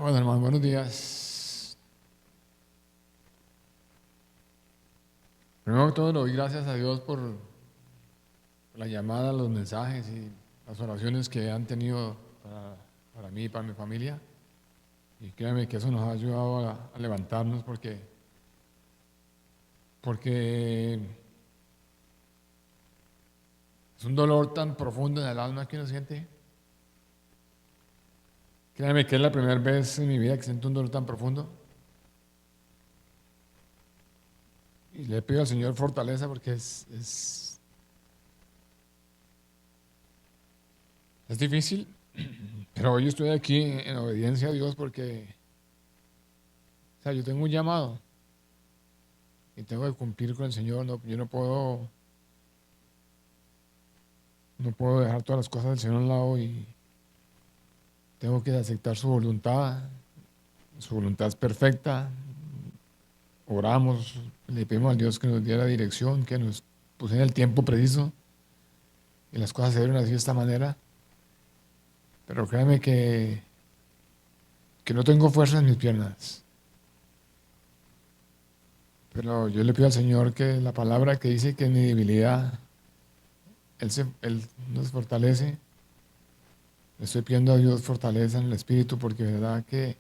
Bueno, hermano, buenos días. Primero que todo, le doy gracias a Dios por la llamada, los mensajes y las oraciones que han tenido para mí y para mi familia. Y créanme que eso nos ha ayudado a levantarnos porque es un dolor tan profundo en el alma que uno siente. Créanme que es la primera vez en mi vida que siento un dolor tan profundo. Y le pido al Señor fortaleza porque es difícil, pero hoy estoy aquí en obediencia a Dios porque, o sea, yo tengo un llamado y tengo que cumplir con el Señor. Yo no puedo dejar todas las cosas del Señor a un lado y tengo que aceptar su voluntad. Su voluntad es perfecta. Oramos, le pedimos a Dios que nos diera dirección, que nos pusiera el tiempo preciso y las cosas se dieron así de esta manera. Pero créame que no tengo fuerza en mis piernas. Pero yo le pido al Señor que la palabra que dice que en mi debilidad Él nos fortalece. Le estoy pidiendo a Dios fortaleza en el espíritu porque de verdad que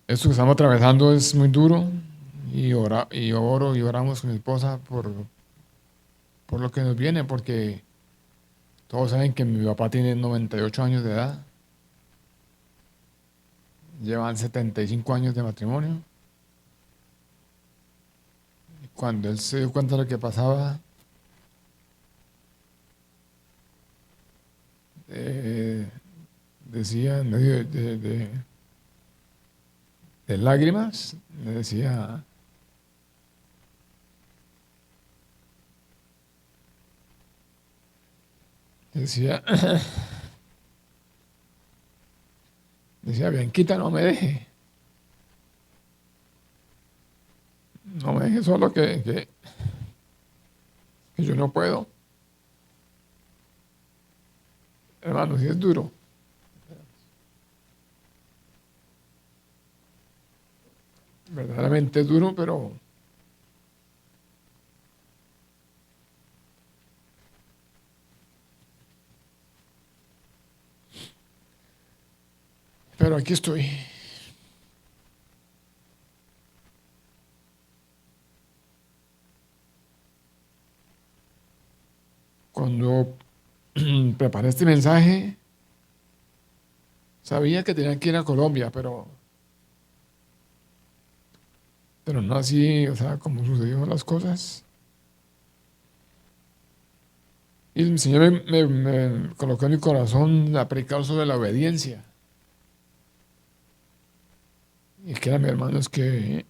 esto que estamos atravesando es muy duro y oro y oramos con mi esposa por lo que nos viene, porque todos saben que mi papá tiene 98 años de edad, llevan 75 años de matrimonio. Y cuando él se dio cuenta de lo que pasaba, eh, decía en medio de lágrimas, le decía, decía, Bianquita, no me deje solo que yo no puedo. Hermano, sí es duro. Verdaderamente es duro, pero aquí estoy. Cuando preparé este mensaje, sabía que tenía que ir a Colombia, pero no así, o sea, como sucedieron las cosas. Y el Señor me colocó en mi corazón a predicar sobre la obediencia. Y créanme, hermanos, que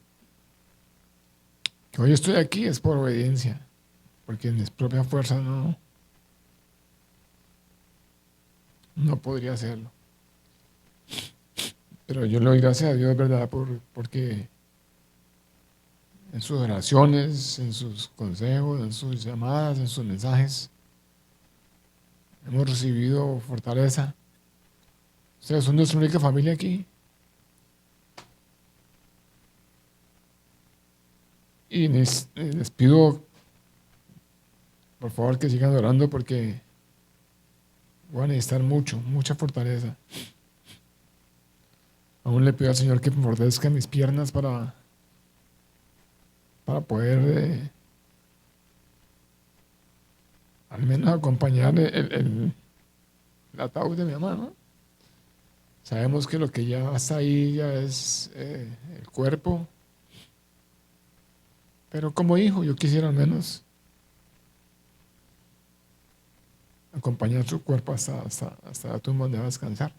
hoy estoy aquí es por obediencia, porque en mis propias fuerzas no podría hacerlo. Pero yo le doy gracias a Dios, ¿verdad? Porque en sus oraciones, en sus consejos, en sus llamadas, en sus mensajes, hemos recibido fortaleza. Ustedes son nuestra única familia aquí. Y les pido, por favor, que sigan orando porque voy a necesitar mucha fortaleza. Aún le pido al Señor que fortalezca mis piernas para poder al menos acompañar el ataúd de mi mamá, ¿no? Sabemos que lo que ya está ahí ya es el cuerpo, pero como hijo yo quisiera al menos acompañar su cuerpo hasta la tumba donde va a descansar.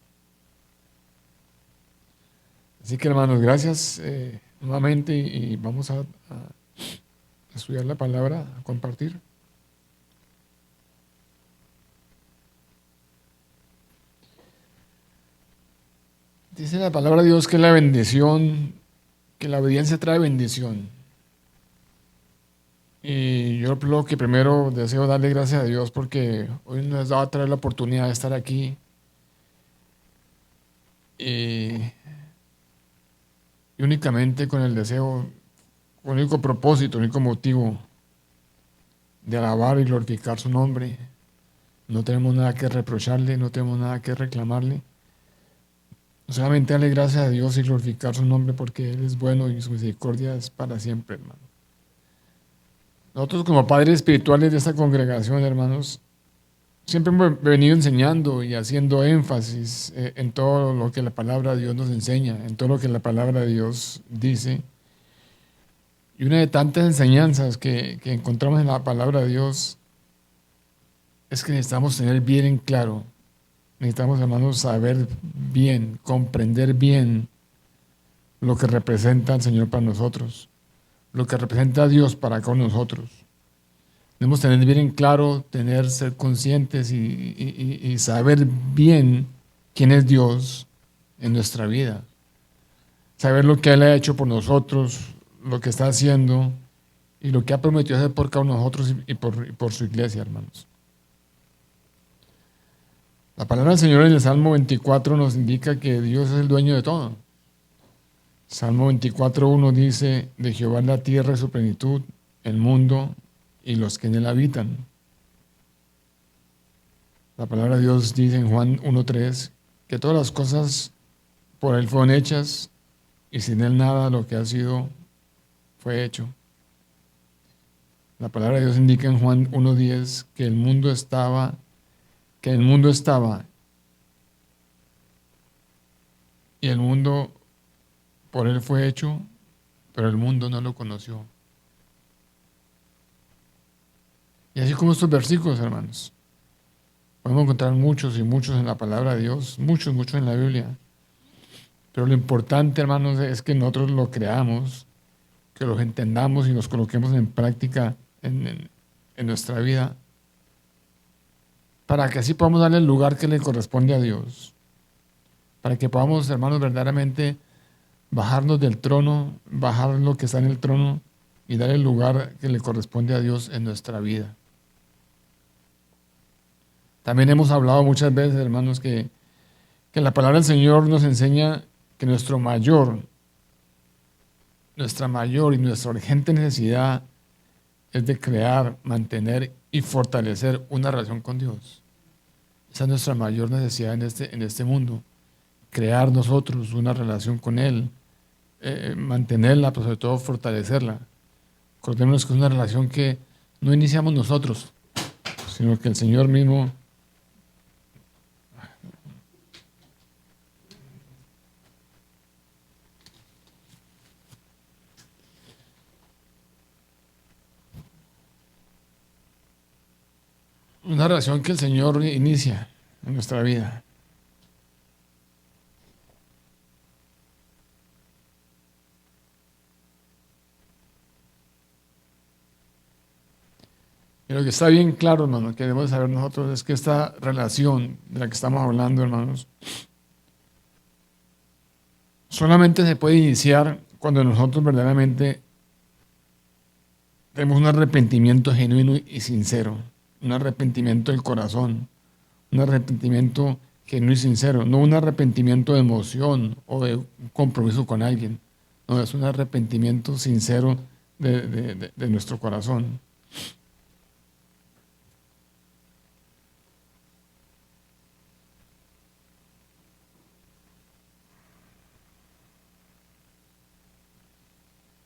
Así que hermanos, gracias nuevamente y vamos a estudiar la palabra, a compartir. Dice la palabra de Dios que la bendición, que la obediencia trae bendición. Y yo lo que primero deseo darle gracias a Dios porque hoy nos da otra vez la oportunidad de estar aquí y únicamente con el deseo, con el único propósito, el único motivo de alabar y glorificar su nombre. No tenemos nada que reprocharle, no tenemos nada que reclamarle. Solamente darle gracias a Dios y glorificar su nombre porque Él es bueno y su misericordia es para siempre, hermano. Nosotros como padres espirituales de esta congregación, hermanos, siempre hemos venido enseñando y haciendo énfasis en todo lo que la palabra de Dios nos enseña, en todo lo que la palabra de Dios dice. Y una de tantas enseñanzas que encontramos en la palabra de Dios es que necesitamos tener bien en claro, necesitamos, hermanos, saber bien, comprender bien lo que representa el Señor para nosotros, lo que representa a Dios para con nosotros. Debemos tener bien en claro, ser conscientes y saber bien quién es Dios en nuestra vida. Saber lo que Él ha hecho por nosotros, lo que está haciendo y lo que ha prometido hacer por cada uno de nosotros y por su iglesia, hermanos. La palabra del Señor en el Salmo 24 nos indica que Dios es el dueño de todo. Salmo 24:1 dice: de Jehová es la tierra y su plenitud, el mundo y los que en él habitan. La palabra de Dios dice en Juan 1:3 que todas las cosas por él fueron hechas y sin él nada lo que ha sido fue hecho. La palabra de Dios indica en Juan 1:10 que el mundo estaba y el mundo por él fue hecho, pero el mundo no lo conoció. Y así como estos versículos, hermanos, podemos encontrar muchos y muchos en la palabra de Dios, muchos en la Biblia. Pero lo importante, hermanos, es que nosotros lo creamos, que los entendamos y los coloquemos en práctica en nuestra vida, para que así podamos darle el lugar que le corresponde a Dios, para que podamos, hermanos, verdaderamente bajarnos del trono, bajar lo que está en el trono y dar el lugar que le corresponde a Dios en nuestra vida. También hemos hablado muchas veces, hermanos, que la palabra del Señor nos enseña que nuestra mayor y nuestra urgente necesidad es de crear, mantener y fortalecer una relación con Dios. Esa es nuestra mayor necesidad en este mundo. Crear nosotros una relación con Él, mantenerla, pero sobre todo fortalecerla. Acordémonos que es una relación que no iniciamos nosotros, sino que el Señor mismo una relación que el Señor inicia en nuestra vida. Y lo que está bien claro, hermano, que debemos saber nosotros es que esta relación de la que estamos hablando, hermanos, solamente se puede iniciar cuando nosotros verdaderamente tenemos un arrepentimiento genuino y sincero, un arrepentimiento del corazón, un arrepentimiento genuino y sincero, no un arrepentimiento de emoción o de un compromiso con alguien, no, es un arrepentimiento sincero de nuestro corazón.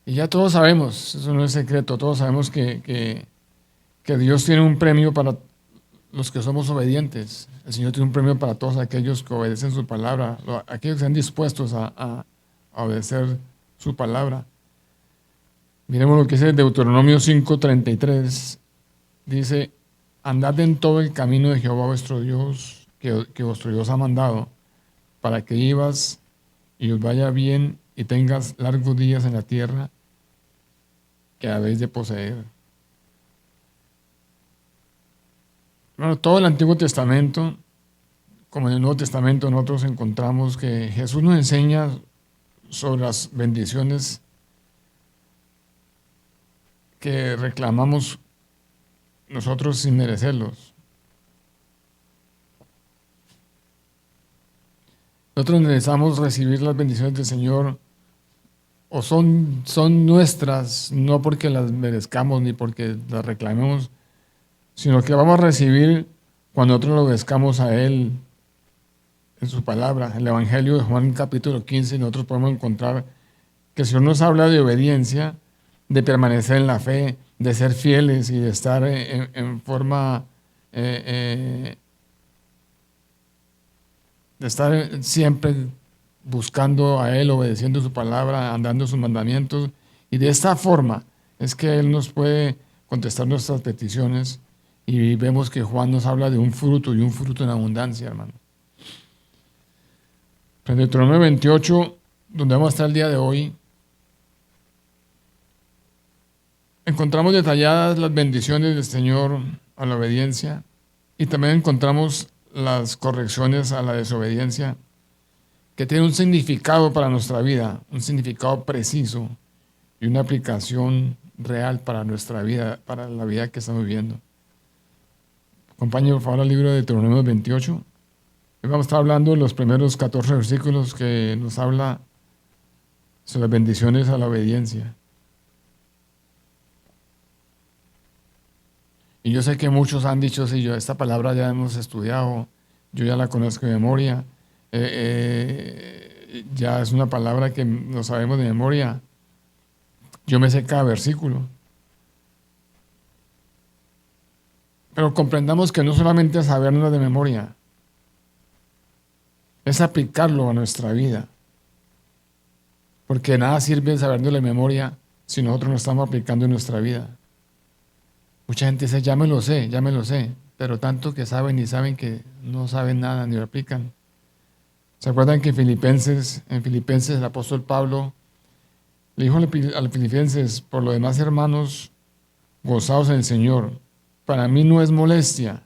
Y ya todos sabemos, eso no es secreto, todos sabemos que Dios tiene un premio para los que somos obedientes. El Señor tiene un premio para todos aquellos que obedecen su palabra, aquellos que están dispuestos a obedecer su palabra. Miremos lo que dice Deuteronomio 5:33. Dice: andad en todo el camino de Jehová vuestro Dios, que vuestro Dios ha mandado, para que vivas y os vaya bien y tengas largos días en la tierra que habéis de poseer. Bueno, todo el Antiguo Testamento, como en el Nuevo Testamento, nosotros encontramos que Jesús nos enseña sobre las bendiciones que reclamamos nosotros sin merecerlos. Nosotros necesitamos recibir las bendiciones del Señor, o son nuestras, no porque las merezcamos ni porque las reclamemos, sino que vamos a recibir cuando nosotros lo obedezcamos a Él en su palabra. En el Evangelio de Juan capítulo 15 nosotros podemos encontrar que el Señor nos habla de obediencia, de permanecer en la fe, de ser fieles y de estar en forma, de estar siempre buscando a Él, obedeciendo su palabra, andando sus mandamientos. Y de esta forma es que Él nos puede contestar nuestras peticiones. Y vemos que Juan nos habla de un fruto y un fruto en abundancia, hermano. En Deuteronomio 28, donde vamos a estar el día de hoy, encontramos detalladas las bendiciones del Señor a la obediencia y también encontramos las correcciones a la desobediencia, que tiene un significado para nuestra vida, un significado preciso y una aplicación real para nuestra vida, para la vida que estamos viviendo. Acompáñenme por favor al libro de Deuteronomio 28. Hoy vamos a estar hablando de los primeros 14 versículos que nos habla sobre las bendiciones a la obediencia. Y yo sé que muchos han dicho, sí, esta palabra ya hemos estudiado, yo ya la conozco de memoria, ya es una palabra que no sabemos de memoria, yo me sé cada versículo. Pero comprendamos que no solamente es saberlo de memoria, es aplicarlo a nuestra vida. Porque nada sirve saberlo de memoria si nosotros no estamos aplicando en nuestra vida. Mucha gente dice, ya me lo sé, pero tanto que saben y saben que no saben nada ni lo aplican. ¿Se acuerdan que en Filipenses el apóstol Pablo le dijo a los filipenses, por lo demás hermanos, gozaos en el Señor? Para mí no es molestia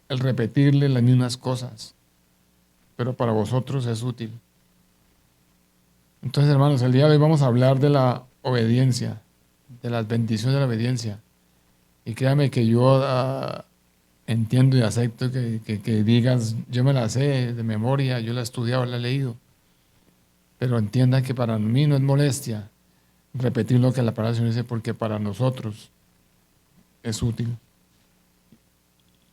el repetirle las mismas cosas, pero para vosotros es útil. Entonces, hermanos, el día de hoy vamos a hablar de la obediencia, de las bendiciones de la obediencia. Y créame que yo entiendo y acepto que digas, yo me la sé de memoria, yo la he estudiado, la he leído. Pero entiendan que para mí no es molestia repetir lo que la palabra del Señor dice, porque para nosotros es útil.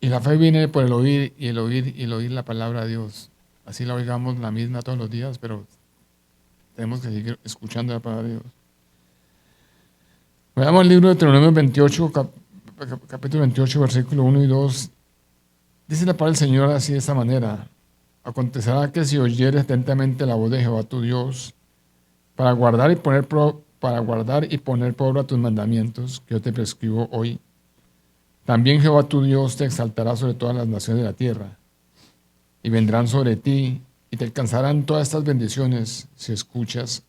Y la fe viene por el oír y el oír y el oír la palabra de Dios. Así la oigamos la misma todos los días, pero tenemos que seguir escuchando la palabra de Dios. Veamos el libro de Deuteronomio 28, capítulo 28, versículo 1 y 2. Dice la palabra del Señor así de esta manera: acontecerá que si oyeres atentamente la voz de Jehová tu Dios, para guardar y poner por obra tus mandamientos que yo te prescribo hoy, también Jehová tu Dios te exaltará sobre todas las naciones de la tierra, y vendrán sobre ti, y te alcanzarán todas estas bendiciones si escuchas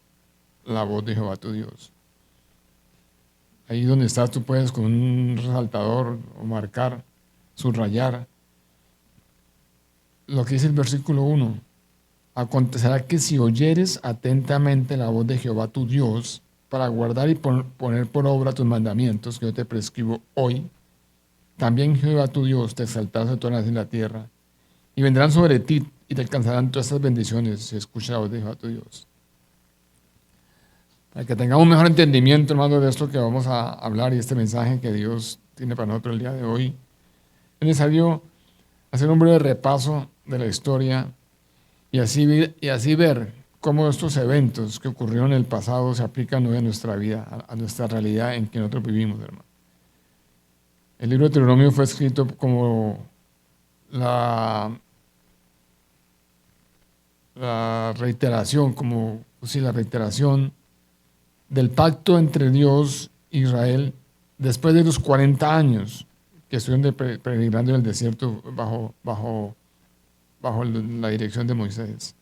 la voz de Jehová tu Dios. Ahí donde estás tú puedes con un resaltador o marcar, subrayar lo que dice el versículo 1. Acontecerá que si oyeres atentamente la voz de Jehová tu Dios, para guardar y poner por obra tus mandamientos que yo te prescribo hoy, también Jehová tu Dios te exaltará sobre todas las naciones de la tierra, y vendrán sobre ti y te alcanzarán todas estas bendiciones si escuchas la voz de Jehová tu Dios. Para que tengamos un mejor entendimiento, hermano, de esto que vamos a hablar y este mensaje que Dios tiene para nosotros el día de hoy, es necesario hacer un breve repaso de la historia y así ver cómo estos eventos que ocurrieron en el pasado se aplican hoy a nuestra vida, a nuestra realidad en que nosotros vivimos, hermano. El libro de Deuteronomio fue escrito como la reiteración, la reiteración del pacto entre Dios e Israel después de los 40 años que estuvieron peregrinando en el desierto bajo la dirección de Moisés.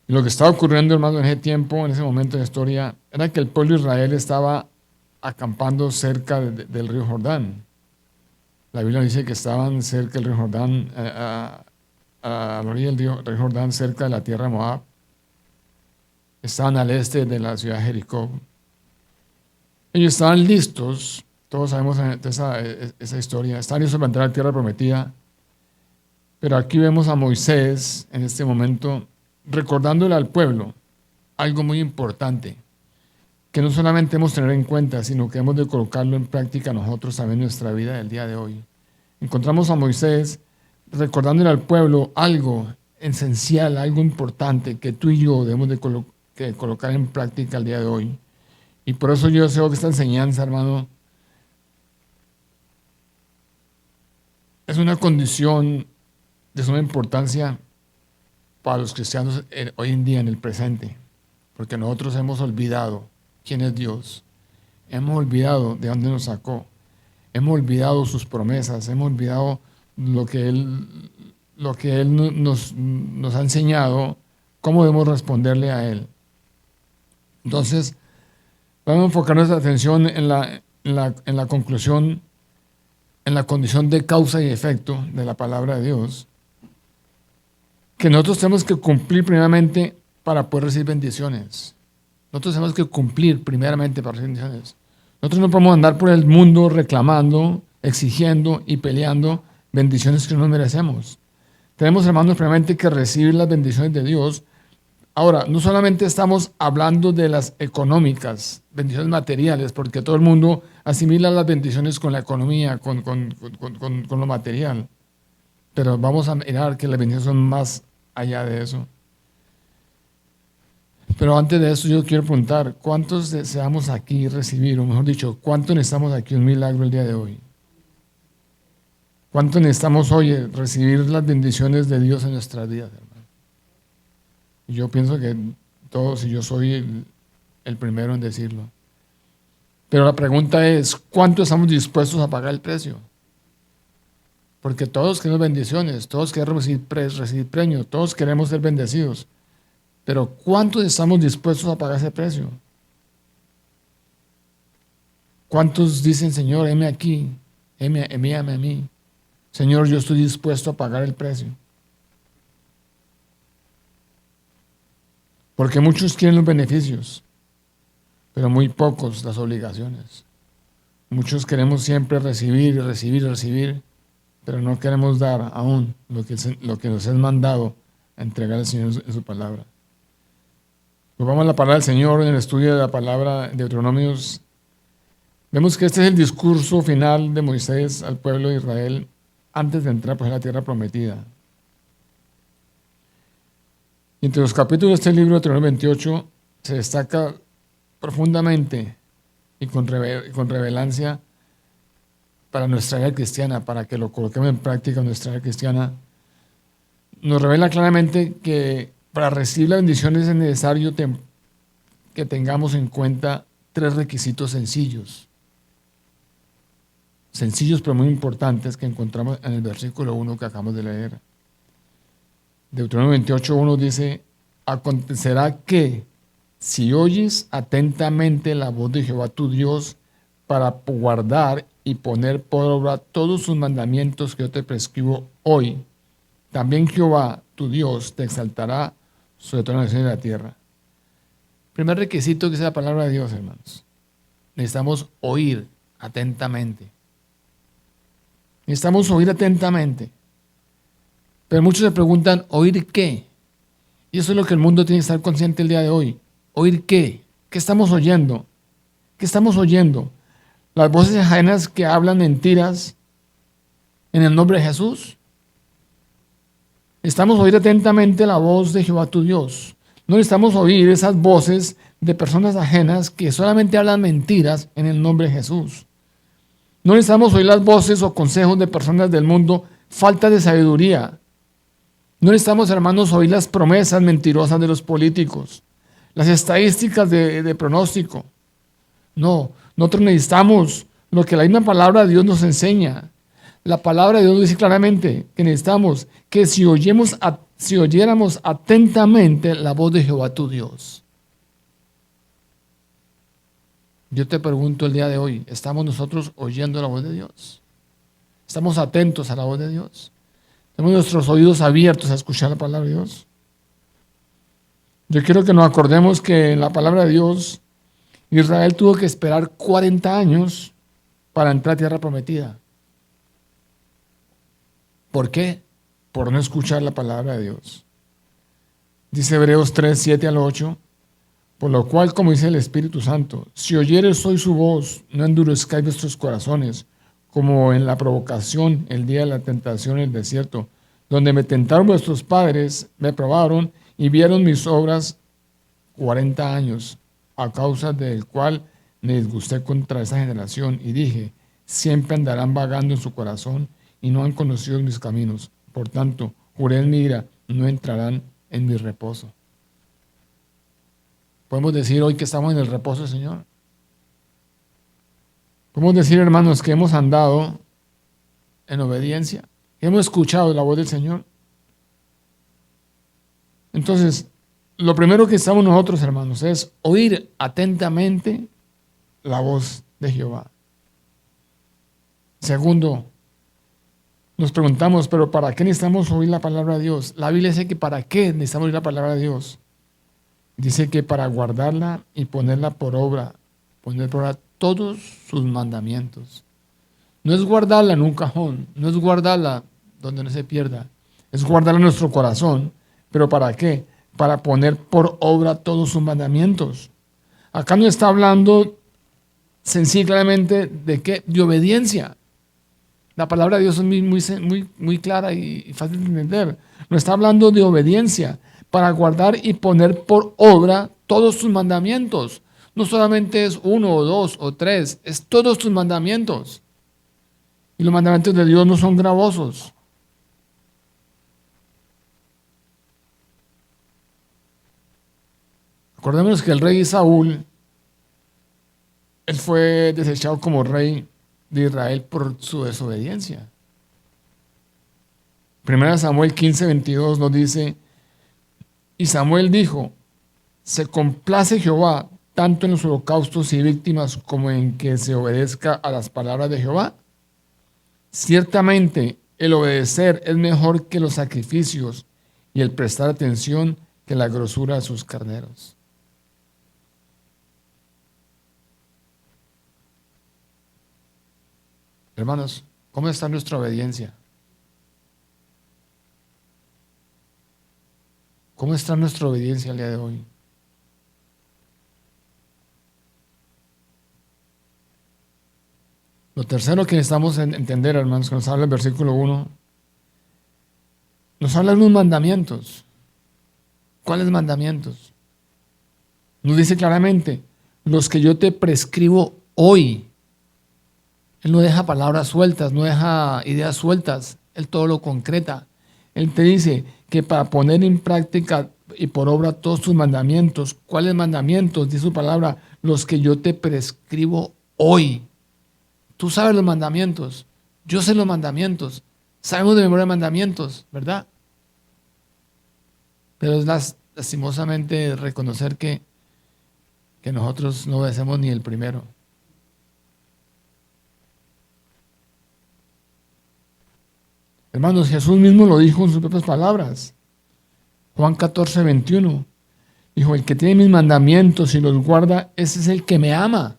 Y lo que estaba ocurriendo, hermano, en ese tiempo, en ese momento de la historia, era que el pueblo de Israel estaba acampando cerca del río Jordán. La Biblia dice que estaban cerca del río Jordán, a la orilla del río Jordán, cerca de la tierra de Moab. Estaban al este de la ciudad de Jericó. Ellos estaban listos, todos sabemos esa historia, estaban listos para entrar a la tierra prometida. Pero aquí vemos a Moisés en este momento recordándole al pueblo algo muy importante, que no solamente hemos de tener en cuenta, sino que hemos de colocarlo en práctica nosotros también en nuestra vida del día de hoy. Encontramos a Moisés recordándole al pueblo algo esencial, algo importante que tú y yo debemos de colocar en práctica el día de hoy. Y por eso yo deseo que esta enseñanza, hermano, es una condición de suma importancia para los cristianos hoy en día, en el presente, porque nosotros hemos olvidado quién es Dios, hemos olvidado de dónde nos sacó, hemos olvidado sus promesas, hemos olvidado lo que Él nos ha enseñado, cómo debemos responderle a Él. Entonces, vamos a enfocar nuestra atención en la conclusión, en la condición de causa y efecto de la palabra de Dios, que nosotros tenemos que cumplir primeramente para poder recibir bendiciones. Nosotros tenemos que cumplir primeramente para recibir bendiciones. Nosotros no podemos andar por el mundo reclamando, exigiendo y peleando bendiciones que no merecemos. Tenemos, hermanos, primeramente que recibir las bendiciones de Dios. Ahora, no solamente estamos hablando de las económicas, bendiciones materiales, porque todo el mundo asimila las bendiciones con la economía, con lo material. Pero vamos a mirar que las bendiciones son más allá de eso. Pero antes de eso yo quiero preguntar, ¿cuántos deseamos aquí recibir, o mejor dicho, cuánto necesitamos aquí un milagro el día de hoy? ¿Cuánto necesitamos hoy recibir las bendiciones de Dios en nuestras vidas, hermano? Yo pienso que todos, y yo soy el primero en decirlo. Pero la pregunta es, ¿cuánto estamos dispuestos a pagar el precio? Porque todos queremos bendiciones, todos queremos recibir premios, todos queremos ser bendecidos. Pero ¿cuántos estamos dispuestos a pagar ese precio? ¿Cuántos dicen, Señor, heme aquí, envíame a mí? Señor, yo estoy dispuesto a pagar el precio. Porque muchos quieren los beneficios, pero muy pocos las obligaciones. Muchos queremos siempre recibir, recibir, recibir, pero no queremos dar aún lo que nos es mandado a entregar al Señor en su palabra. Pues vamos a la palabra del Señor en el estudio de la palabra de Deuteronomios. Vemos que este es el discurso final de Moisés al pueblo de Israel antes de entrar en la tierra prometida. Y entre los capítulos de este libro de Deuteronomio 28 se destaca profundamente y con revelancia para nuestra vida cristiana, para que lo coloquemos en práctica en nuestra vida cristiana. Nos revela claramente que para recibir las bendiciones es necesario que tengamos en cuenta 3 requisitos sencillos. Sencillos pero muy importantes que encontramos en el versículo 1 que acabamos de leer. Deuteronomio 28:1 dice: acontecerá que si oyes atentamente la voz de Jehová tu Dios para guardar y poner por obra todos sus mandamientos que yo te prescribo hoy, también Jehová tu Dios te exaltará sobre todas las naciones de la tierra. Primer requisito que es la palabra de Dios, hermanos. Necesitamos oír atentamente. Necesitamos oír atentamente. Pero muchos se preguntan, ¿oír qué? Y eso es lo que el mundo tiene que estar consciente el día de hoy. ¿Oír qué? ¿Qué estamos oyendo? ¿Qué estamos oyendo? ¿Las voces ajenas que hablan mentiras en el nombre de Jesús? Necesitamos oír atentamente la voz de Jehová tu Dios. No necesitamos oír esas voces de personas ajenas que solamente hablan mentiras en el nombre de Jesús. No necesitamos oír las voces o consejos de personas del mundo, falta de sabiduría. No necesitamos, hermanos, oír las promesas mentirosas de los políticos, las estadísticas de pronóstico. No, nosotros necesitamos lo que la misma palabra de Dios nos enseña. La palabra de Dios dice claramente que necesitamos que si oyéramos atentamente la voz de Jehová tu Dios. Yo te pregunto el día de hoy, ¿estamos nosotros oyendo la voz de Dios? ¿Estamos atentos a la voz de Dios? ¿Tenemos nuestros oídos abiertos a escuchar la palabra de Dios? Yo quiero que nos acordemos que en la palabra de Dios, Israel tuvo que esperar 40 años para entrar a tierra prometida. ¿Por qué? por no escuchar la palabra de Dios. Dice Hebreos 3, 7 al 8, por lo cual, como dice el Espíritu Santo, si oyereis hoy su voz, no endurezcáis vuestros corazones, como en la provocación, el día de la tentación en el desierto, donde me tentaron vuestros padres, me probaron y vieron mis obras 40 años, a causa del cual me disgusté contra esa generación y dije, siempre andarán vagando en su corazón y no han conocido mis caminos. Por tanto, juré en mi ira, no entrarán en mi reposo. Podemos decir hoy que estamos en el reposo del Señor. Podemos decir, hermanos, que hemos andado en obediencia, que hemos escuchado la voz del Señor. Entonces, lo primero que estamos nosotros, hermanos, es oír atentamente la voz de Jehová. Segundo, nos preguntamos, ¿pero para qué necesitamos oír la palabra de Dios? La Biblia dice que ¿para qué necesitamos oír la palabra de Dios? Dice que para guardarla y ponerla por obra, poner por obra todos sus mandamientos. No es guardarla en un cajón, no es guardarla donde no se pierda, es guardarla en nuestro corazón. ¿Pero para qué? Para poner por obra todos sus mandamientos. Acá no está hablando sencillamente de qué, de obediencia. La palabra de Dios es muy clara y fácil de entender. No está hablando de obediencia para guardar y poner por obra todos sus mandamientos. No solamente es uno o dos o tres, es todos sus mandamientos. Y los mandamientos de Dios no son gravosos. Acordémonos que el rey Saúl, él fue desechado como rey de Israel por su desobediencia. 1 Samuel 15, 22 nos dice, y Samuel dijo, se complace Jehová tanto en los holocaustos y víctimas como en que se obedezca a las palabras de Jehová. Ciertamente el obedecer es mejor que los sacrificios y el prestar atención que la grosura de sus carneros. Hermanos, ¿cómo está nuestra obediencia? ¿Cómo está nuestra obediencia el día de hoy? Lo tercero que necesitamos entender, hermanos, que nos habla el versículo 1, nos habla de unos mandamientos. ¿Cuáles mandamientos? Nos dice claramente, los que yo te prescribo hoy. Él no deja palabras sueltas, no deja ideas sueltas, Él todo lo concreta. Él te dice que para poner en práctica y por obra todos tus mandamientos, ¿cuáles mandamientos? Dice su palabra, los que yo te prescribo hoy. Tú sabes los mandamientos, yo sé los mandamientos, sabemos de memoria mandamientos, ¿verdad? Pero es lastimosamente reconocer que nosotros no obedecemos ni el primero. Hermanos, Jesús mismo lo dijo en sus propias palabras. Juan 14, 21. Dijo, el que tiene mis mandamientos y los guarda, ese es el que me ama.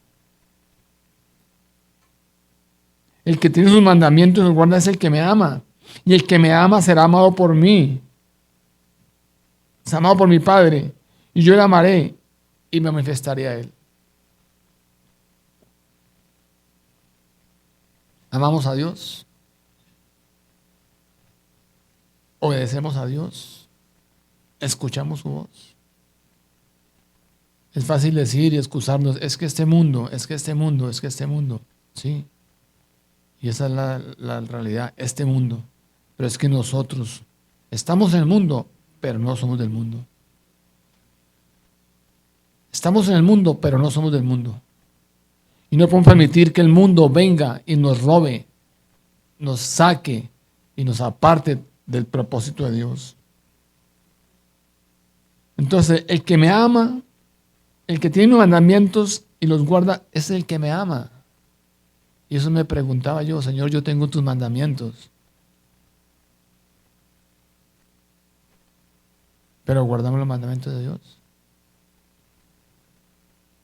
El que tiene sus mandamientos y los guarda es el que me ama. Y el que me ama será amado por mí. Será amado por mi Padre. Y yo le amaré y me manifestaré a él. ¿Amamos a Dios? ¿Obedecemos a Dios? ¿Escuchamos su voz? Es fácil decir y excusarnos, es que este mundo, sí. Y esa es la realidad, este mundo. Pero es que nosotros estamos en el mundo, pero no somos del mundo. Estamos en el mundo, pero no somos del mundo. Y no podemos permitir que el mundo venga y nos robe, nos saque y nos aparte del propósito de Dios. Entonces, el que me ama, el que tiene mis mandamientos y los guarda, es el que me ama. Y eso me preguntaba yo, Señor, yo tengo tus mandamientos. Pero guardamos los mandamientos de Dios.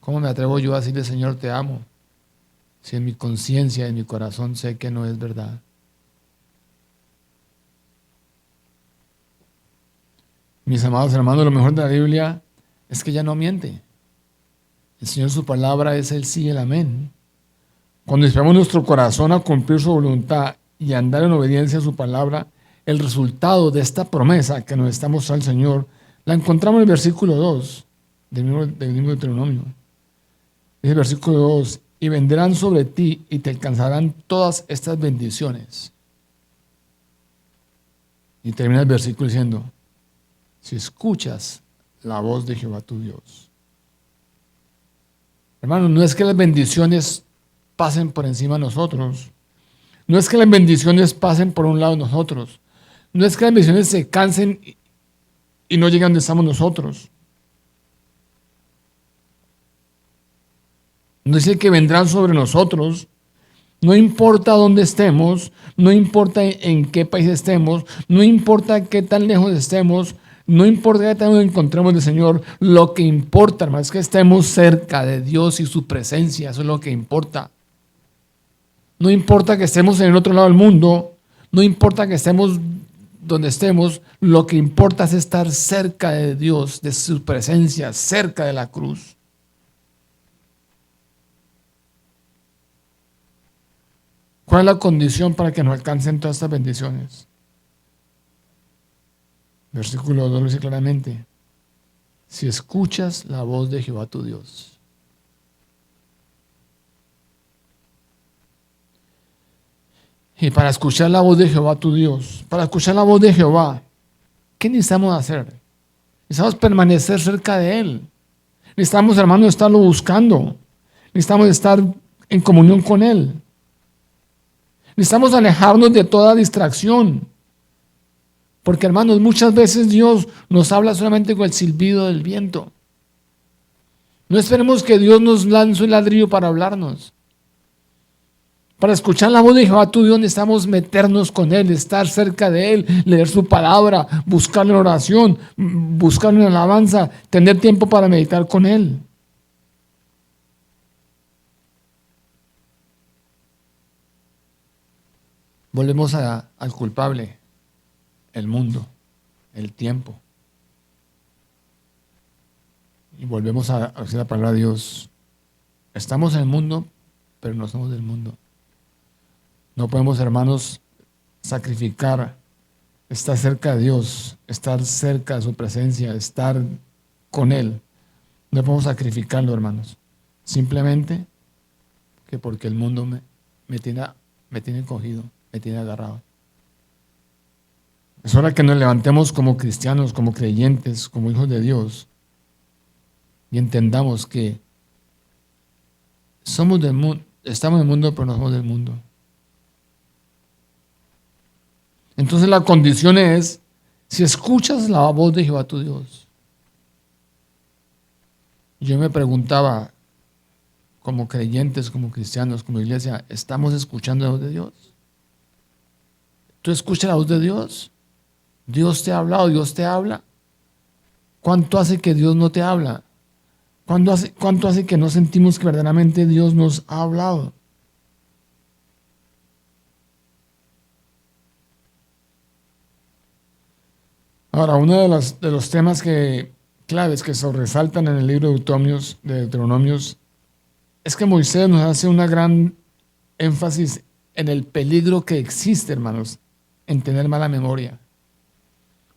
¿Cómo me atrevo yo a decirle, Señor, te amo? Si en mi conciencia, en mi corazón sé que no es verdad. Mis amados hermanos, lo mejor de la Biblia es que ella no miente. El Señor, su palabra es el sí y el amén. Cuando disponemos nuestro corazón a cumplir su voluntad y a andar en obediencia a su palabra, el resultado de esta promesa que nos está mostrando el Señor, la encontramos en el versículo 2 del mismo Deuteronomio. Dice el versículo 2, y vendrán sobre ti y te alcanzarán todas estas bendiciones. Y termina el versículo diciendo, si escuchas la voz de Jehová tu Dios. Hermano, no es que las bendiciones pasen por encima de nosotros. No es que las bendiciones pasen por un lado de nosotros. No es que las bendiciones se cansen y no lleguen donde estamos nosotros. No dice que vendrán sobre nosotros. No importa dónde estemos, no importa en qué país estemos, no importa qué tan lejos estemos, no importa qué tan nos encontremos del Señor, lo que importa, hermano, es que estemos cerca de Dios y su presencia, eso es lo que importa. No importa que estemos en el otro lado del mundo, no importa que estemos donde estemos, lo que importa es estar cerca de Dios, de su presencia, cerca de la cruz. ¿Cuál es la condición para que nos alcancen todas estas bendiciones? Versículo 2 lo dice claramente. Si escuchas la voz de Jehová tu Dios. Y para escuchar la voz de Jehová tu Dios, para escuchar la voz de Jehová, ¿qué necesitamos hacer? Necesitamos permanecer cerca de Él. Necesitamos, hermanos, estarlo buscando. Necesitamos estar en comunión con Él. Necesitamos alejarnos de toda distracción. Porque, hermanos, muchas veces Dios nos habla solamente con el silbido del viento. No esperemos que Dios nos lance un ladrillo para hablarnos. Para escuchar la voz de Jehová tu Dios necesitamos meternos con Él, estar cerca de Él, leer su palabra, buscarlo en oración, buscarlo en alabanza, tener tiempo para meditar con Él. Volvemos al culpable, el mundo, el tiempo. Y volvemos a decir la palabra de Dios. Estamos en el mundo, pero no somos del mundo. No podemos, hermanos, sacrificar, estar cerca de Dios, estar cerca de su presencia, estar con Él. No podemos sacrificarlo, hermanos. Simplemente que porque el mundo me tiene cogido, me tiene agarrado. Es hora que nos levantemos como cristianos, como creyentes, como hijos de Dios y entendamos que somos del mundo, estamos en el mundo, pero no somos del mundo. Entonces la condición es, si escuchas la voz de Jehová tu Dios. Yo me preguntaba, como creyentes, como cristianos, como iglesia, ¿estamos escuchando la voz de Dios? ¿Tú escuchas la voz de Dios? ¿Dios te ha hablado? ¿Dios te habla? ¿Cuánto hace que Dios no te habla? ¿Cuánto hace que no sentimos que verdaderamente Dios nos ha hablado? Ahora, uno de los temas claves que sobresaltan en el libro de Deuteronomios es que Moisés nos hace una gran énfasis en el peligro que existe, hermanos, en tener mala memoria.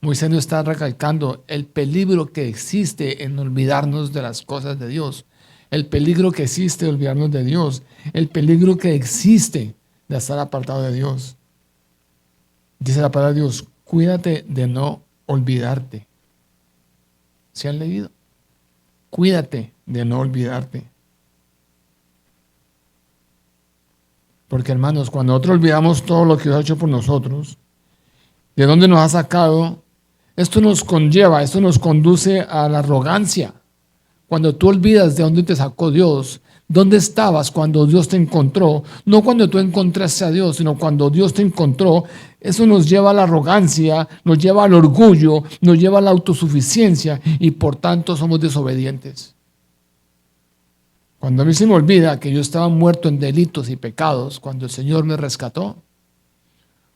Moisés nos está recalcando el peligro que existe en olvidarnos de las cosas de Dios, el peligro que existe de olvidarnos de Dios, el peligro que existe de estar apartado de Dios. Dice la palabra de Dios, cuídate de no olvidarte. ¿Se han leído? Cuídate de no olvidarte. Porque, hermanos, cuando nosotros olvidamos todo lo que Dios ha hecho por nosotros, de dónde nos ha sacado, esto nos conduce a la arrogancia. Cuando tú olvidas de dónde te sacó Dios, dónde estabas cuando Dios te encontró, no cuando tú encontraste a Dios, sino cuando Dios te encontró, eso nos lleva a la arrogancia, nos lleva al orgullo, nos lleva a la autosuficiencia y por tanto somos desobedientes. Cuando a mí se me olvida que yo estaba muerto en delitos y pecados, cuando el Señor me rescató,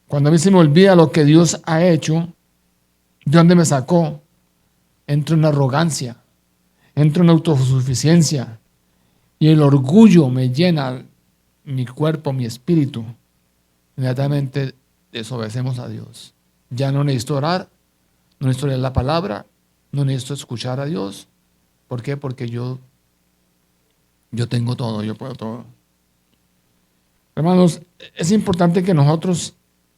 cuando a mí se me olvida lo que Dios ha hecho, de dónde me sacó, entro en arrogancia, entro en autosuficiencia y el orgullo me llena mi cuerpo, mi espíritu, inmediatamente desobedecemos a Dios. Ya no necesito orar, no necesito leer la palabra, no necesito escuchar a Dios. ¿Por qué? Porque yo tengo todo, yo puedo todo. Hermanos, es importante que nosotros,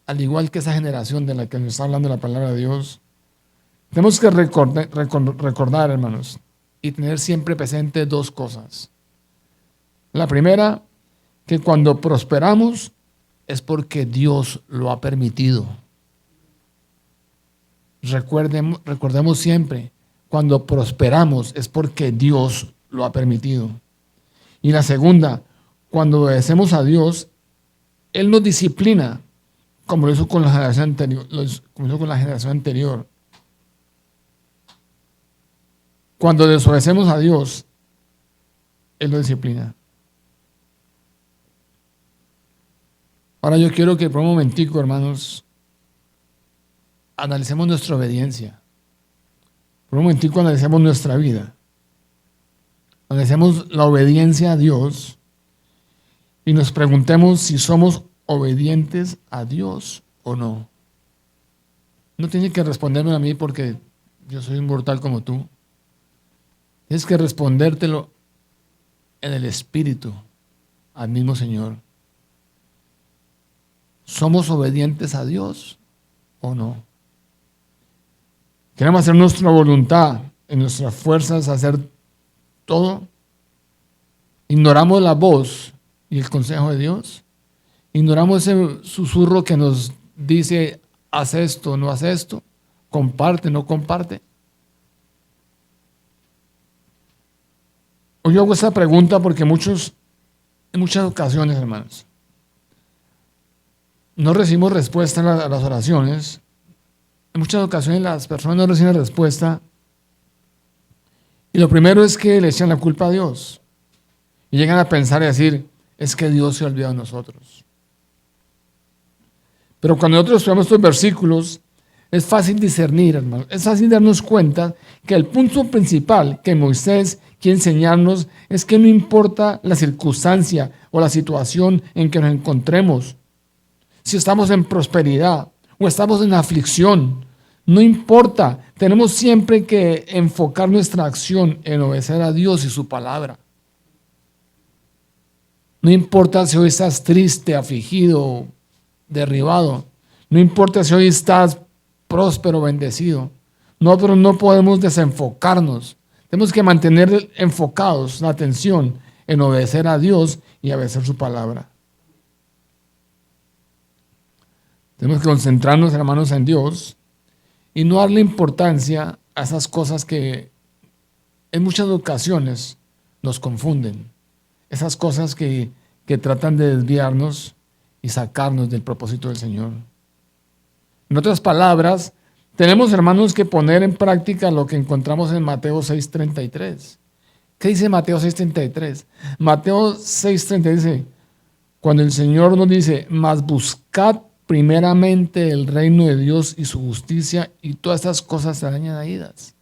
al igual que esa generación de la que nos está hablando la palabra de Dios, tenemos que recordar, hermanos, y tener siempre presente dos cosas. La primera, que cuando prosperamos es porque Dios lo ha permitido. Recordemos siempre, cuando prosperamos es porque Dios lo ha permitido. Y la segunda, cuando obedecemos a Dios, Él nos disciplina, como lo hizo con la generación anterior. Cuando desobedecemos a Dios, Él nos disciplina. Ahora yo quiero que por un momentico, hermanos, analicemos nuestra obediencia. Por un momentico analicemos nuestra vida. Analicemos la obediencia a Dios y nos preguntemos si somos obedientes a Dios o no. No tienes que responderme a mí porque yo soy un mortal como tú. Tienes que respondértelo en el Espíritu al mismo Señor. ¿Somos obedientes a Dios o no? Queremos hacer nuestra voluntad, en nuestras fuerzas, hacer todo. Ignoramos la voz y el consejo de Dios. Ignoramos ese susurro que nos dice, haz esto, no haz esto, comparte, no comparte. Hoy yo hago esta pregunta porque en muchas ocasiones, hermanos, no recibimos respuesta a las oraciones. En muchas ocasiones las personas no reciben respuesta. Y lo primero es que le echan la culpa a Dios. Y llegan a pensar y decir, es que Dios se ha olvidado de nosotros. Pero cuando nosotros estudiamos estos versículos, es fácil discernir, hermano. Es fácil darnos cuenta que el punto principal que Moisés quiere enseñarnos es que no importa la circunstancia o la situación en que nos encontremos, si estamos en prosperidad o estamos en aflicción, no importa, tenemos siempre que enfocar nuestra acción en obedecer a Dios y su palabra. No importa si hoy estás triste, afligido, derribado. No importa si hoy estás próspero, bendecido. Nosotros no podemos desenfocarnos. Tenemos que mantener enfocados la atención en obedecer a Dios y obedecer su palabra. Tenemos que concentrarnos, hermanos, en Dios y no darle importancia a esas cosas que en muchas ocasiones nos confunden. Esas cosas que tratan de desviarnos y sacarnos del propósito del Señor. En otras palabras, tenemos, hermanos, que poner en práctica lo que encontramos en Mateo 6:33. ¿Qué dice Mateo 6:33? Mateo 6:33 dice, cuando el Señor nos dice, mas buscad primeramente el reino de Dios y su justicia, y todas estas cosas serán añadidas.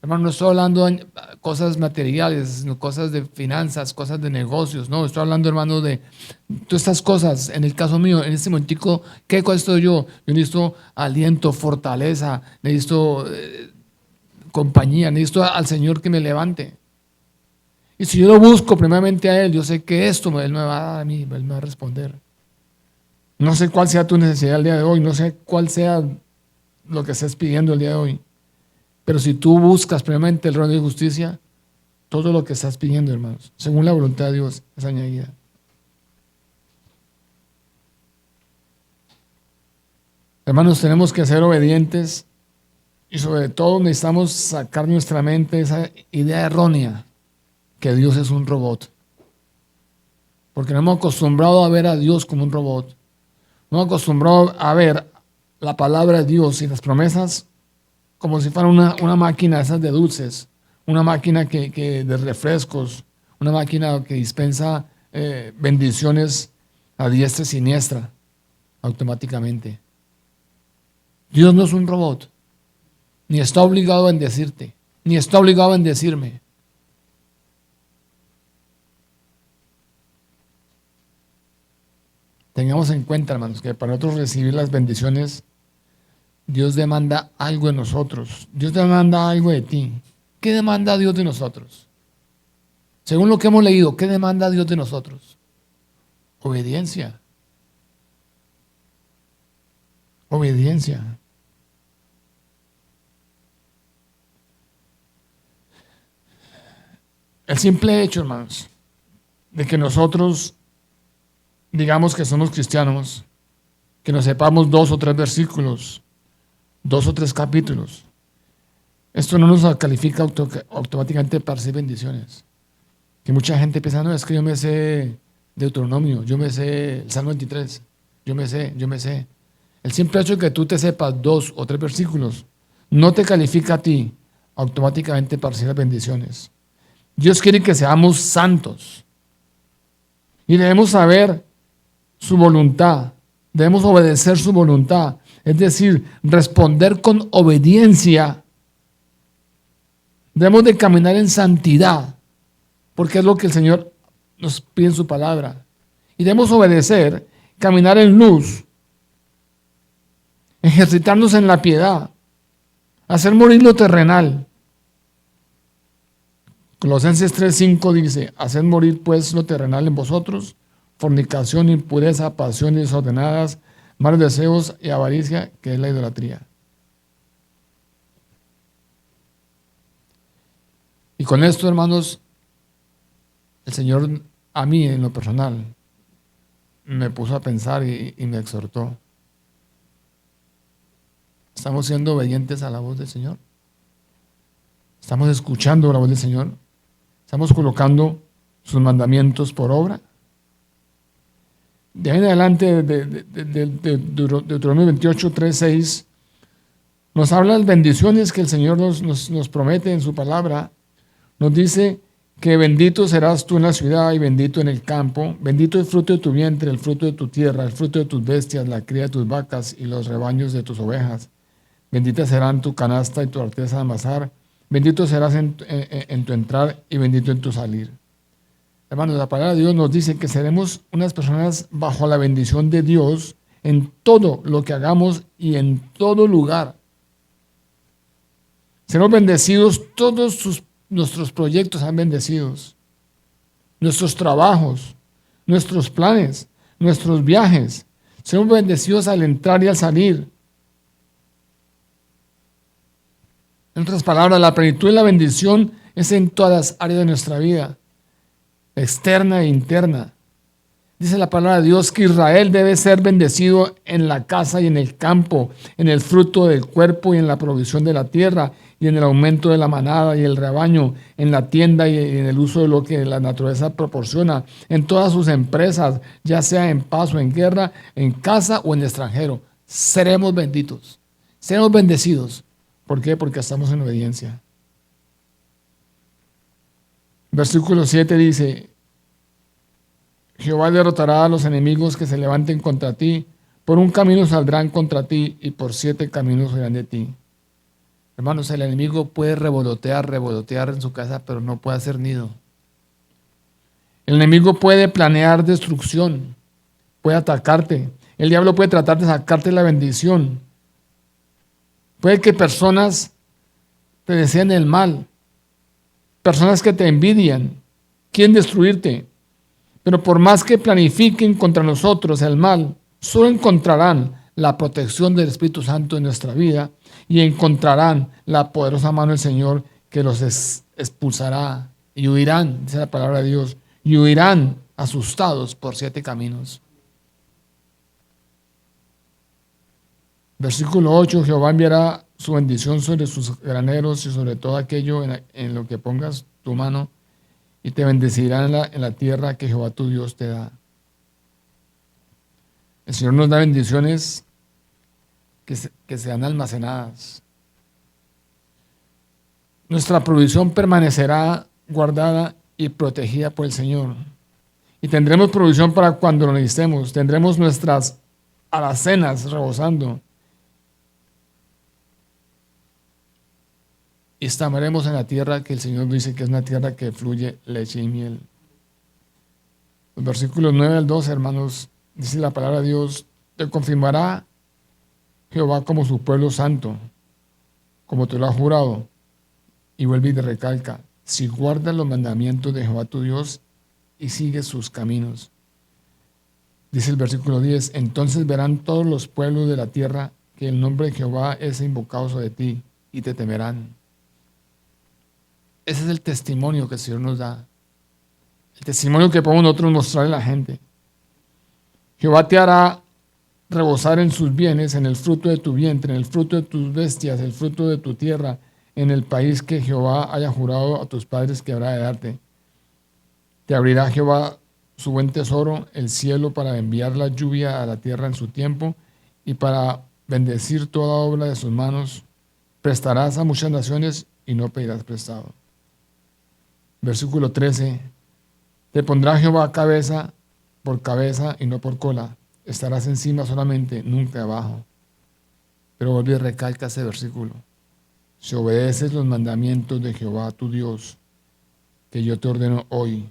Hermano, no estoy hablando de cosas materiales, cosas de finanzas, cosas de negocios, no, estoy hablando, hermano, de todas estas cosas. En el caso mío, en este momentico, ¿qué cuesta yo? Yo necesito aliento, fortaleza, necesito compañía, necesito al Señor que me levante. Y si yo lo busco primeramente a Él, yo sé que esto Él me va a dar a mí, Él me va a responder. No sé cuál sea tu necesidad el día de hoy, no sé cuál sea lo que estés pidiendo el día de hoy. Pero si tú buscas primeramente el reino de justicia, todo lo que estás pidiendo, hermanos, según la voluntad de Dios, es añadida. Hermanos, tenemos que ser obedientes y sobre todo necesitamos sacar de nuestra mente esa idea errónea que Dios es un robot. Porque nos hemos acostumbrado a ver a Dios como un robot. Nos hemos acostumbrado a ver la palabra de Dios y las promesas como si fuera una máquina esas de dulces, una máquina de refrescos, una máquina que dispensa bendiciones a diestra y siniestra automáticamente. Dios no es un robot. ni está obligado a bendecirte, ni está obligado a bendecirme. Tengamos en cuenta, hermanos, que para nosotros recibir las bendiciones, Dios demanda algo de nosotros. Dios demanda algo de ti. ¿Qué demanda Dios de nosotros? Según lo que hemos leído, ¿qué demanda Dios de nosotros? Obediencia. Obediencia. El simple hecho, hermanos, de que nosotros digamos que somos cristianos, que nos sepamos 2 o 3 versículos, 2 o 3 capítulos, esto no nos califica automáticamente para recibir bendiciones. Que mucha gente piensa, no, es que yo me sé Deuteronomio, yo me sé el Salmo 23, yo me sé. El simple hecho de que tú te sepas 2 o 3 versículos no te califica a ti automáticamente para recibir las bendiciones. Dios quiere que seamos santos y debemos saber su voluntad, debemos obedecer su voluntad, es decir, responder con obediencia. Debemos de caminar en santidad, porque es lo que el Señor nos pide en su palabra. Y debemos obedecer, caminar en luz, ejercitarnos en la piedad, hacer morir lo terrenal. Colosenses 3:5 dice, haced morir pues lo terrenal en vosotros, fornicación, impureza, pasiones desordenadas, malos deseos y avaricia, que es la idolatría. Y con esto, hermanos, el Señor a mí en lo personal me puso a pensar y me exhortó. ¿Estamos siendo obedientes a la voz del Señor? ¿Estamos escuchando la voz del Señor? ¿Estamos colocando sus mandamientos por obra? De ahí en adelante, de Deuteronomio 28, 3, 6, nos habla de las bendiciones que el Señor nos promete en su palabra. Nos dice que bendito serás tú en la ciudad y bendito en el campo, bendito el fruto de tu vientre, el fruto de tu tierra, el fruto de tus bestias, la cría de tus vacas y los rebaños de tus ovejas. Bendita serán tu canasta y tu arteza de amasar, bendito serás en tu entrar y bendito en tu salir. Hermanos, la palabra de Dios nos dice que seremos unas personas bajo la bendición de Dios en todo lo que hagamos y en todo lugar. Seremos bendecidos, todos nuestros proyectos serán bendecidos. Nuestros trabajos, nuestros planes, nuestros viajes. Seremos bendecidos al entrar y al salir. En otras palabras, la plenitud y la bendición es en todas las áreas de nuestra vida, externa e interna. Dice la palabra de Dios que Israel debe ser bendecido en la casa y en el campo, en el fruto del cuerpo y en la provisión de la tierra, y en el aumento de la manada y el rebaño, en la tienda y en el uso de lo que la naturaleza proporciona, en todas sus empresas, ya sea en paz o en guerra, en casa o en extranjero. Seremos benditos, seremos bendecidos. ¿Por qué? Porque estamos en obediencia. Versículo 7 dice, Jehová derrotará a los enemigos que se levanten contra ti, por un camino saldrán contra ti y por 7 caminos huirán de ti. Hermanos, el enemigo puede revolotear en su casa, pero no puede hacer nido. El enemigo puede planear destrucción, puede atacarte. El diablo puede tratar de sacarte la bendición. Puede que personas te deseen el mal, personas que te envidian, quieren destruirte. Pero por más que planifiquen contra nosotros el mal, solo encontrarán la protección del Espíritu Santo en nuestra vida y encontrarán la poderosa mano del Señor que los expulsará y huirán, dice la palabra de Dios, y huirán asustados por 7 caminos. Versículo 8, Jehová enviará su bendición sobre sus graneros y sobre todo aquello en lo que pongas tu mano, y te bendecirá en la tierra que Jehová tu Dios te da. El Señor nos da bendiciones que sean almacenadas. Nuestra provisión permanecerá guardada y protegida por el Señor. Y tendremos provisión para cuando lo necesitemos. Tendremos nuestras alacenas rebosando. y estaremos en la tierra que el Señor dice que es una tierra que fluye leche y miel. Los versículos 9 al 12, hermanos, dice la palabra de Dios: te confirmará Jehová como su pueblo santo, como te lo ha jurado. Y vuelve y te recalca: si guardas los mandamientos de Jehová tu Dios y sigues sus caminos. Dice el versículo 10: entonces verán todos los pueblos de la tierra que el nombre de Jehová es invocado sobre ti, y te temerán. Ese es el testimonio que el Señor nos da. El testimonio que podemos nosotros mostrarle a la gente. Jehová te hará rebosar en sus bienes, en el fruto de tu vientre, en el fruto de tus bestias, el fruto de tu tierra, en el país que Jehová haya jurado a tus padres que habrá de darte. Te abrirá Jehová su buen tesoro, el cielo, para enviar la lluvia a la tierra en su tiempo y para bendecir toda obra de sus manos. Prestarás a muchas naciones y no pedirás prestado. Versículo 13. Te pondrá Jehová cabeza por cabeza y no por cola. Estarás encima solamente, nunca abajo. Pero vuelve y recalca ese versículo: si obedeces los mandamientos de Jehová tu Dios, que yo te ordeno hoy,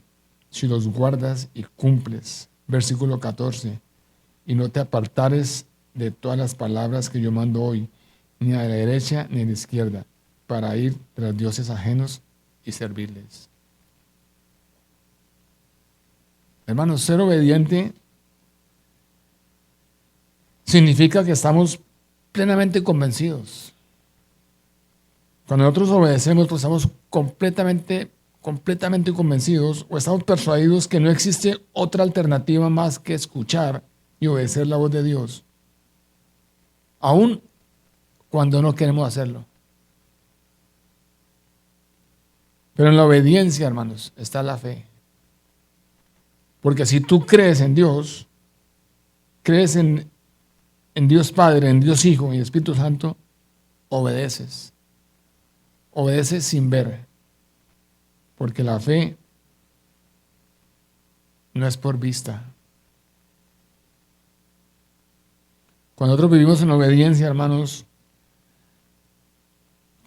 si los guardas y cumples. Versículo 14. Y no te apartares de todas las palabras que yo mando hoy, ni a la derecha ni a la izquierda, para ir tras dioses ajenos y servirles. Hermanos, ser obediente significa que estamos plenamente convencidos. Cuando nosotros obedecemos, pues estamos completamente convencidos, o estamos persuadidos que no existe otra alternativa más que escuchar y obedecer la voz de Dios, aun cuando no queremos hacerlo. Pero en la obediencia, hermanos, está la fe. Porque si tú crees en Dios, crees en Dios Padre, en Dios Hijo y Espíritu Santo, obedeces. Obedeces sin ver. Porque la fe no es por vista. Cuando nosotros vivimos en obediencia, hermanos,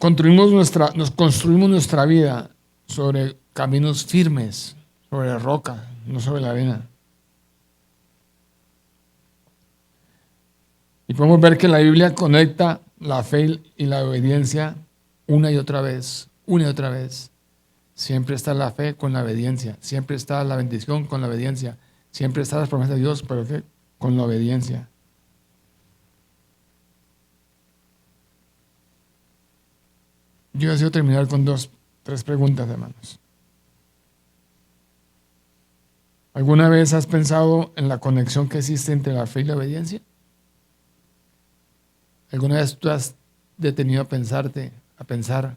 nos construimos nuestra vida sobre caminos firmes, sobre la roca, no sobre la arena. Y podemos ver que la Biblia conecta la fe y la obediencia una y otra vez, una y otra vez. Siempre está la fe con la obediencia, siempre está la bendición con la obediencia, siempre están las promesas de Dios, pero ¿qué? Con la obediencia. Yo deseo terminar con tres preguntas, hermanos. ¿Alguna vez has pensado en la conexión que existe entre la fe y la obediencia? ¿Alguna vez tú has detenido a pensar,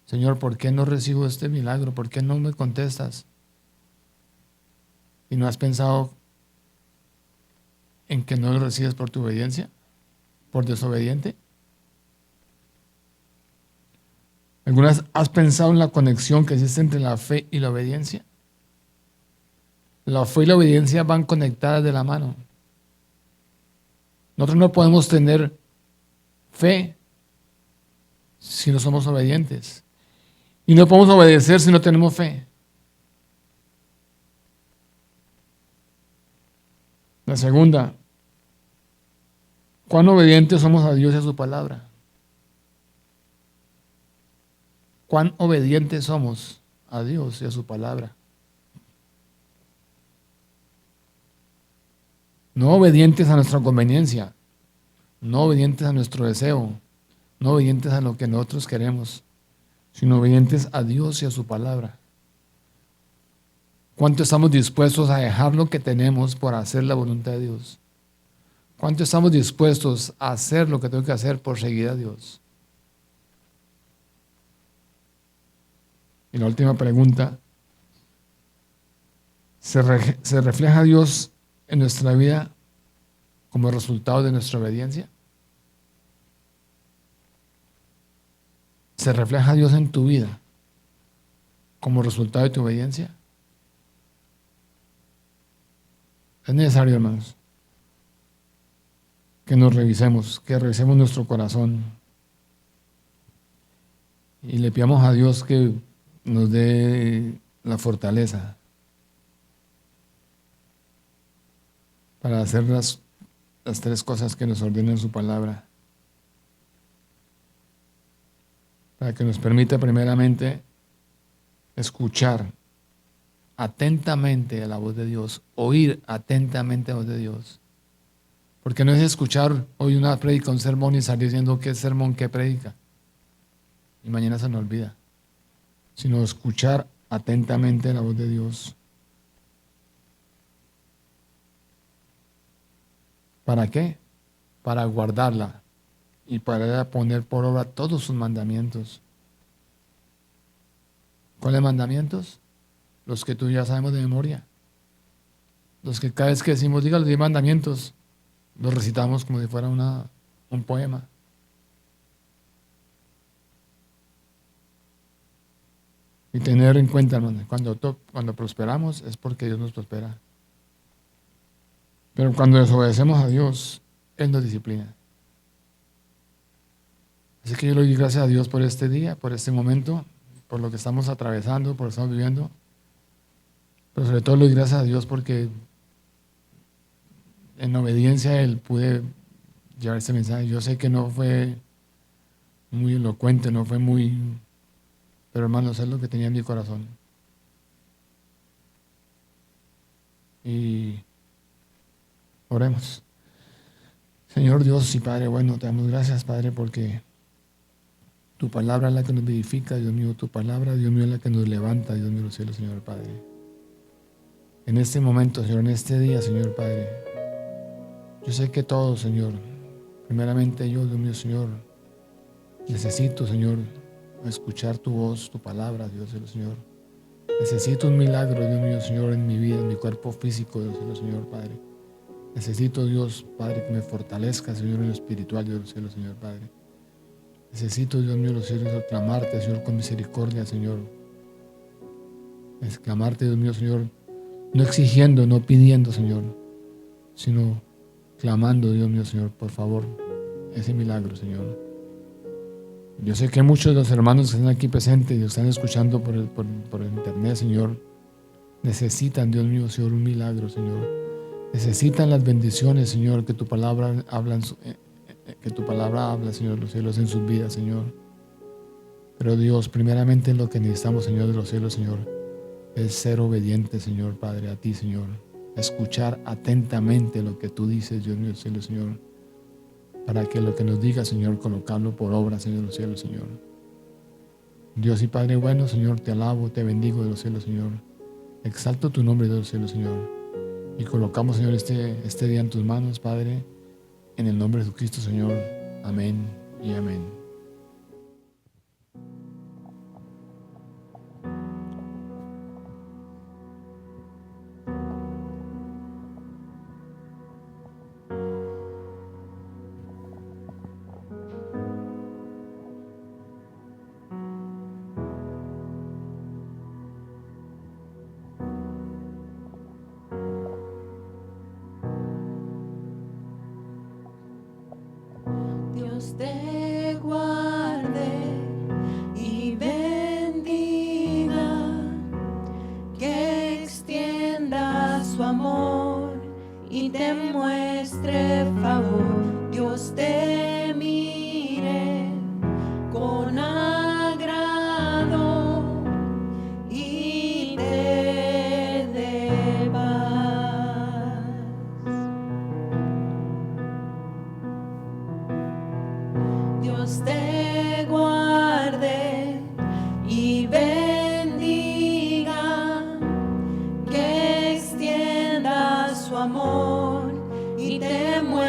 Señor, ¿por qué no recibo este milagro? ¿Por qué no me contestas? ¿Y no has pensado en que no lo recibes por tu obediencia? ¿Por desobediente? ¿Alguna vez has pensado en la conexión que existe entre la fe y la obediencia? La fe y la obediencia van conectadas de la mano. Nosotros no podemos tener fe si no somos obedientes. Y no podemos obedecer si no tenemos fe. La segunda: ¿cuán obedientes somos a Dios y a su palabra? ¿Cuán obedientes somos a Dios y a su palabra? No obedientes a nuestra conveniencia, no obedientes a nuestro deseo, no obedientes a lo que nosotros queremos, sino obedientes a Dios y a su palabra. ¿Cuánto estamos dispuestos a dejar lo que tenemos por hacer la voluntad de Dios? ¿Cuánto estamos dispuestos a hacer lo que tengo que hacer por seguir a Dios? Y la última pregunta: ¿se refleja Dios en nuestra vida como resultado de nuestra obediencia? ¿Se refleja Dios en tu vida como resultado de tu obediencia? Es necesario, hermanos, que nos revisemos, que revisemos nuestro corazón Y le pidamos a Dios que nos dé la fortaleza para hacer las 3 cosas que nos ordena en su palabra. Para que nos permita primeramente escuchar atentamente a la voz de Dios, oír atentamente a la voz de Dios. Porque no es escuchar hoy una prédica, un sermón y salir diciendo qué sermón, qué prédica. Y mañana se nos olvida. Sino escuchar atentamente la voz de Dios. ¿Para qué? Para guardarla y para poner por obra todos sus mandamientos. ¿Cuáles mandamientos? Los que tú ya sabemos de memoria. Los que cada vez que decimos, diga los 10 mandamientos, los recitamos como si fuera un poema. Y tener en cuenta, hermano, cuando prosperamos es porque Dios nos prospera. Pero cuando desobedecemos a Dios, Él nos disciplina. Así que yo le doy gracias a Dios por este día, por este momento, por lo que estamos atravesando, por lo que estamos viviendo. Pero sobre todo le doy gracias a Dios porque en obediencia a Él pude llevar este mensaje. Yo sé que no fue muy elocuente, no fue muy... Pero hermanos, es lo que tenía en mi corazón. Y oremos. Señor Dios y Padre, bueno, te damos gracias, Padre, porque tu palabra es la que nos vivifica, Dios mío, tu palabra, Dios mío, es la que nos levanta, Dios mío, los cielos, Señor Padre. En este momento, Señor, en este día, Señor Padre, yo sé que todo, Señor, primeramente yo, Dios mío, Señor, necesito, Señor, escuchar tu voz, tu palabra, Dios mío, Señor. Necesito un milagro, Dios mío, Señor, en mi vida, en mi cuerpo físico, Dios mío, Señor Padre. Necesito, Dios, Padre, que me fortalezca, Señor, en lo espiritual, Dios mío, Señor Padre. Necesito, Dios mío, los cielos, clamarte, Señor, con misericordia, Señor. Es clamarte, Dios mío, Señor, no exigiendo, no pidiendo, Señor, sino clamando, Dios mío, Señor, por favor, ese milagro, Señor. Yo sé que muchos de los hermanos que están aquí presentes y están escuchando por internet, Señor, necesitan, Dios mío, Señor, un milagro, Señor. Necesitan las bendiciones, Señor, que tu palabra habla, Señor, los cielos en sus vidas, Señor. Pero Dios, primeramente lo que necesitamos, Señor, de los cielos, Señor, es ser obediente, Señor, Padre, a ti, Señor. Escuchar atentamente lo que tú dices, Dios mío, del cielo, Señor. Para que lo que nos diga, Señor, colocarlo por obra, Señor, de los cielos, Señor. Dios y Padre bueno, Señor, te alabo, te bendigo de los cielos, Señor. Exalto tu nombre de los cielos, Señor. Y colocamos, Señor, este día en tus manos, Padre, en el nombre de Jesucristo, Señor. Amén y amén. Dios te guarde y bendiga, que extienda su amor y te muestre favor. Dios te mire con agrado y te dé paz. Dios te guarde y bendiga, que extienda su amor y te muestre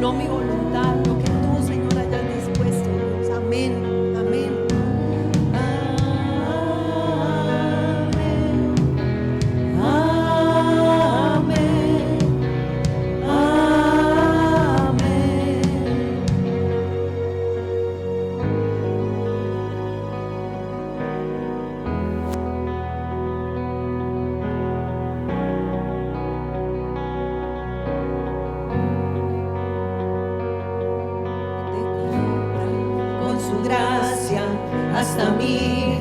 no mi voluntad, lo que tú, Señor, hayas dispuesto, Dios. Amén, amén. Con su gracia hasta 1000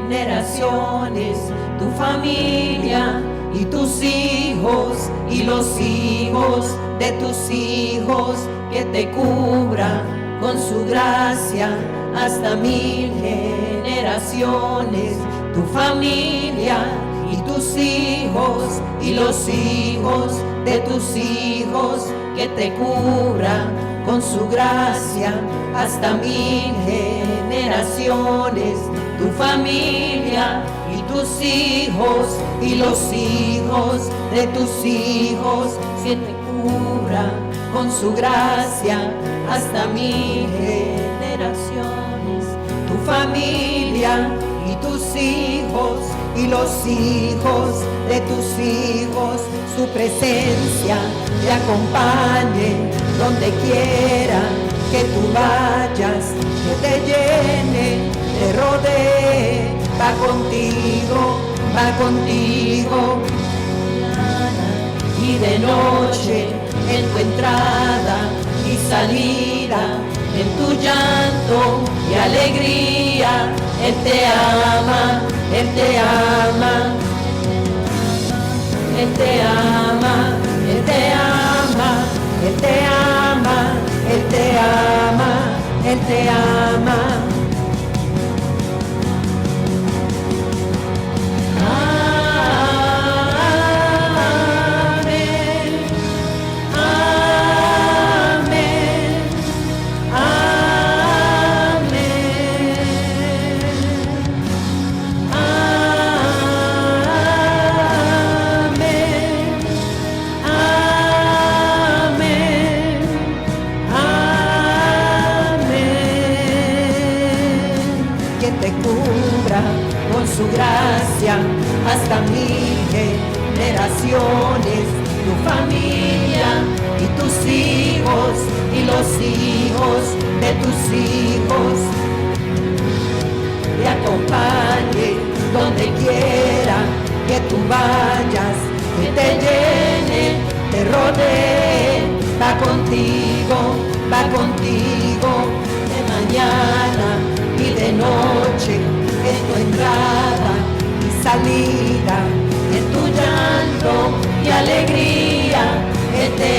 generaciones, tu familia y tus hijos y los hijos de tus hijos, que te cubra con su gracia hasta 1000 generaciones, tu familia y tus hijos y los hijos de tus hijos, que te cubra con su gracia hasta 1000 generaciones, tu familia y tus hijos y los hijos de tus hijos, que te cubra con su gracia hasta 1000 generaciones, tu familia y tus hijos y los hijos de tus hijos, su presencia te acompañe donde quiera que tú vayas, que te llene, te rodee, va contigo, y de noche en tu entrada y salida, en tu llanto y alegría, Él te ama, Él te ama, Él te ama, Él te ama, Él te ama, Él te ama, Él te ama. Con su gracia hasta 1000 generaciones, tu familia y tus hijos y los hijos de tus hijos, te acompañe donde quiera que tú vayas, que te llene, te rodee, va contigo de mañana y de noche, en tu entrada y salida, en tu llanto y alegría, Él te